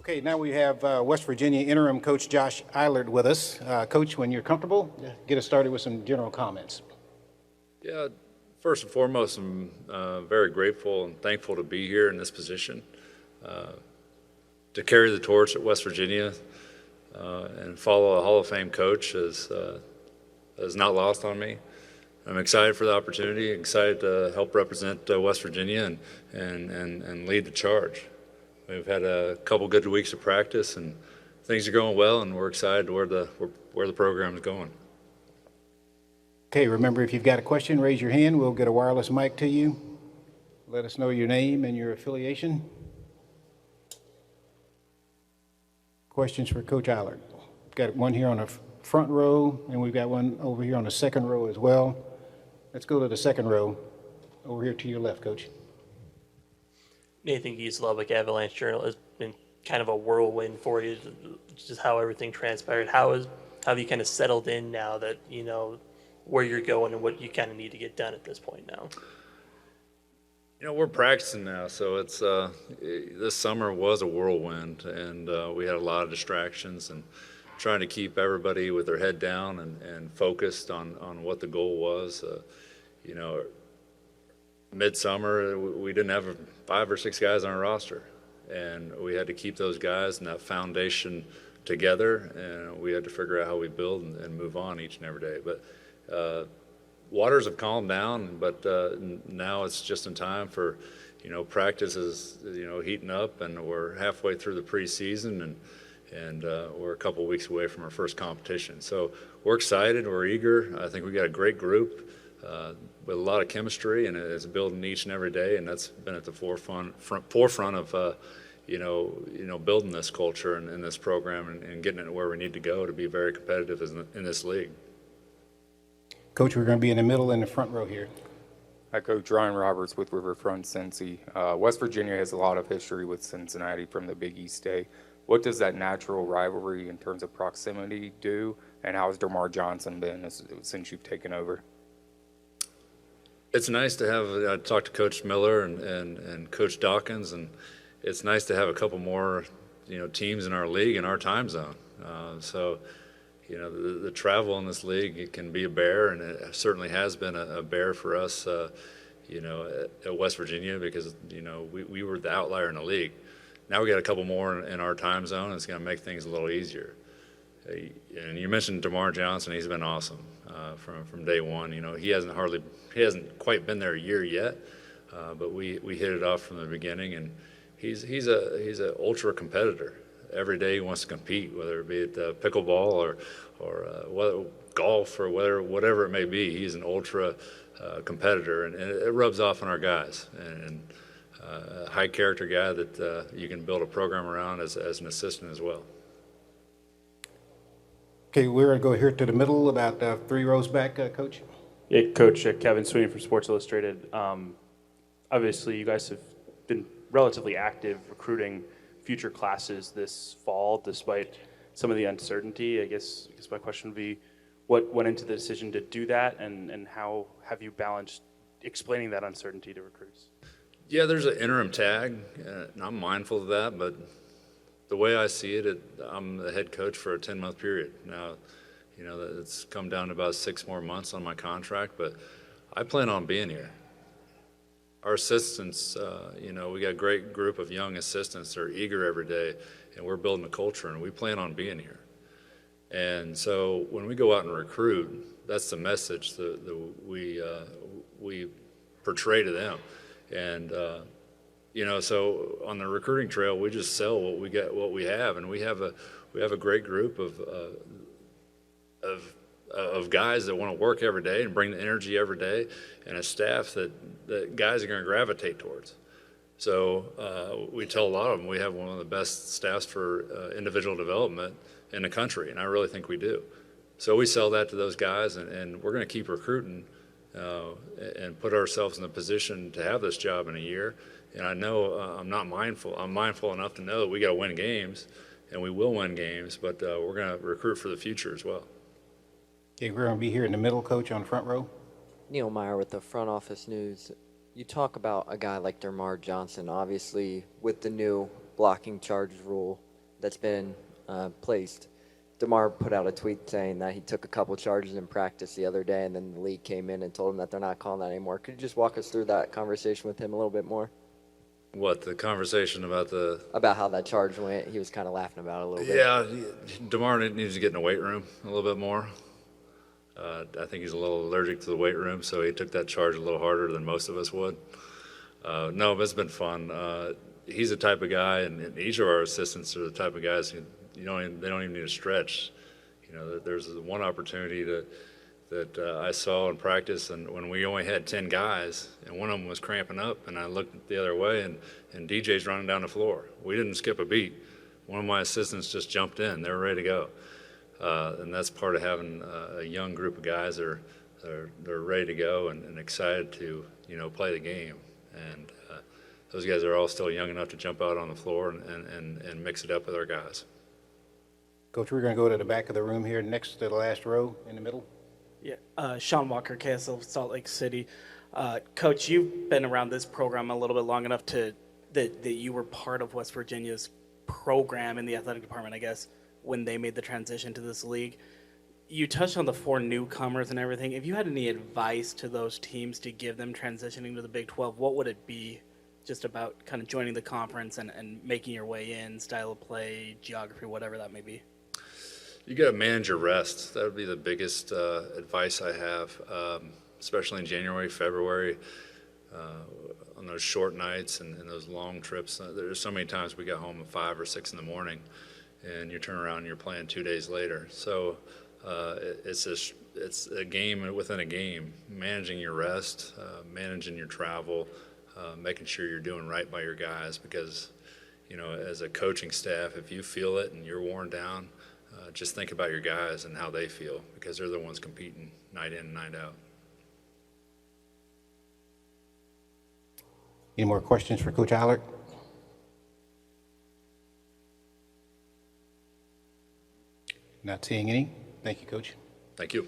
Okay, now we have West Virginia interim coach Josh Eilert with us. Coach, when you're comfortable, get us started with some general comments. Yeah, first and foremost, I'm very grateful and thankful to be here in this position, to carry the torch at West Virginia and follow a Hall of Fame coach is not lost on me. I'm excited for the opportunity, excited to help represent West Virginia and lead the charge. We've had a couple good weeks of practice, and things are going well, and we're excited where the program is going. Okay, remember, if you've got a question, raise your hand. We'll get a wireless mic to you. Let us know your name and your affiliation. Questions for Coach Eilert? Got one here on the front row, and we've got one over here on the second row as well. Let's go to the second row. Over here to your left, Coach. Nathan Gies, Lubbock Avalanche Journal, has been kind of a whirlwind for you, just how everything transpired. How have you kind of settled in now that you know where you're going and what you kind of need to get done at this point now? You know, we're practicing now, so it's this summer was a whirlwind, and we had a lot of distractions and trying to keep everybody with their head down and focused on what the goal was. You know, midsummer we didn't have 5 or 6 guys on our roster, and we had to keep those guys and that foundation together, and we had to figure out how we build and move on each and every day. But waters have calmed down, but now it's just in time for, you know, practice is, you know, heating up, and we're halfway through the preseason, and we're a couple weeks away from our first competition. So we're excited, we're eager. I think we got a great group with a lot of chemistry, and it's building each and every day, and that's been at the forefront of you know, building this culture and this program and getting it where we need to go to be very competitive in this league. Coach, we're going to be in the middle in the front row here. Hi, Coach. Ryan Roberts with Riverfront Cincy. West Virginia has a lot of history with Cincinnati from the Big East day. What does that natural rivalry in terms of proximity do, and how has DeMar Johnson been since you've taken over? It's nice to have, I talked to Coach Miller and Coach Dawkins, and it's nice to have a couple more, you know, teams in our league in our time zone. So, you know, the travel in this league, it can be a bear, and it certainly has been a bear for us, you know, at West Virginia, because, you know, we were the outlier in the league. Now we got a couple more in our time zone, and it's going to make things a little easier. And you mentioned DeMar Johnson. He's been awesome from day one. You know, he hasn't quite been there a year yet, but we hit it off from the beginning, and he's an ultra competitor. Every day he wants to compete, whether it be at pickleball or golf or whatever it may be. He's an ultra competitor, and it rubs off on our guys. And a high character guy that you can build a program around as an assistant as well. Okay, we're going to go here to the middle, about 3 rows back, Coach. Yeah, Coach, Kevin Sweeney from Sports Illustrated. Obviously, you guys have been relatively active recruiting future classes this fall, despite some of the uncertainty. I guess my question would be, what went into the decision to do that, and how have you balanced explaining that uncertainty to recruits? Yeah, there's an interim tag, and I'm mindful of that, but the way I see it, I'm the head coach for a 10-month period. Now, you know, it's come down to about 6 more months on my contract, but I plan on being here. Our assistants, you know, we got a great group of young assistants that are eager every day, and we're building a culture, and we plan on being here. And so when we go out and recruit, that's the message that we portray to them. And you know, so on the recruiting trail, we just sell what we have, and we have a great group of guys that want to work every day and bring the energy every day, and a staff that guys are going to gravitate towards. So we tell a lot of them we have one of the best staffs for individual development in the country, and I really think we do. So we sell that to those guys, and we're going to keep recruiting and put ourselves in the position to have this job in a year. And I know I'm mindful enough to know that we got to win games, and we will win games, but we're going to recruit for the future as well. Okay, we're going to be here in the middle, Coach, on the front row. Neil Meyer with the Front Office News. You talk about a guy like DeMar Johnson, obviously with the new blocking charges rule, that's been placed. DeMar put out a tweet saying that he took a couple charges in practice the other day, and then the league came in and told him that they're not calling that anymore. Could you just walk us through that conversation with him a little bit more? What, the conversation about the? About how that charge went, he was kind of laughing about it a little bit. Yeah, DeMar needs to get in the weight room a little bit more. I think he's a little allergic to the weight room, so he took that charge a little harder than most of us would. No, but it's been fun. He's the type of guy, and each of our assistants are the type of guys who they don't even need to stretch. You know, there's one opportunity that I saw in practice, and when we only had 10 guys, and one of them was cramping up, and I looked the other way, and DJ's running down the floor. We didn't skip a beat. One of my assistants just jumped in. They were ready to go. And that's part of having a young group of guys that are ready to go and excited to, play the game. And those guys are all still young enough to jump out on the floor and mix it up with our guys. Coach, we're going to go to the back of the room here, next to the last row in the middle. Yeah, Sean Walker, KSL Salt Lake City. Coach, you've been around this program a little bit long enough that you were part of West Virginia's program in the athletic department, I guess, when they made the transition to this league. You touched on the 4 newcomers and everything. If you had any advice to those teams to give them transitioning to the Big 12, what would it be, just about kind of joining the conference and making your way in, style of play, geography, whatever that may be? You got to manage your rest. That would be the biggest advice I have, especially in January, February, on those short nights and those long trips. There's so many times we got home at 5 or 6 in the morning, and you turn around and you're playing 2 days later. So it's a game within a game. Managing your rest, managing your travel, making sure you're doing right by your guys, because as a coaching staff, if you feel it and you're worn down, just think about your guys and how they feel, because they're the ones competing night in and night out. Any more questions for Coach Eilert? Not seeing any. Thank you, Coach. Thank you.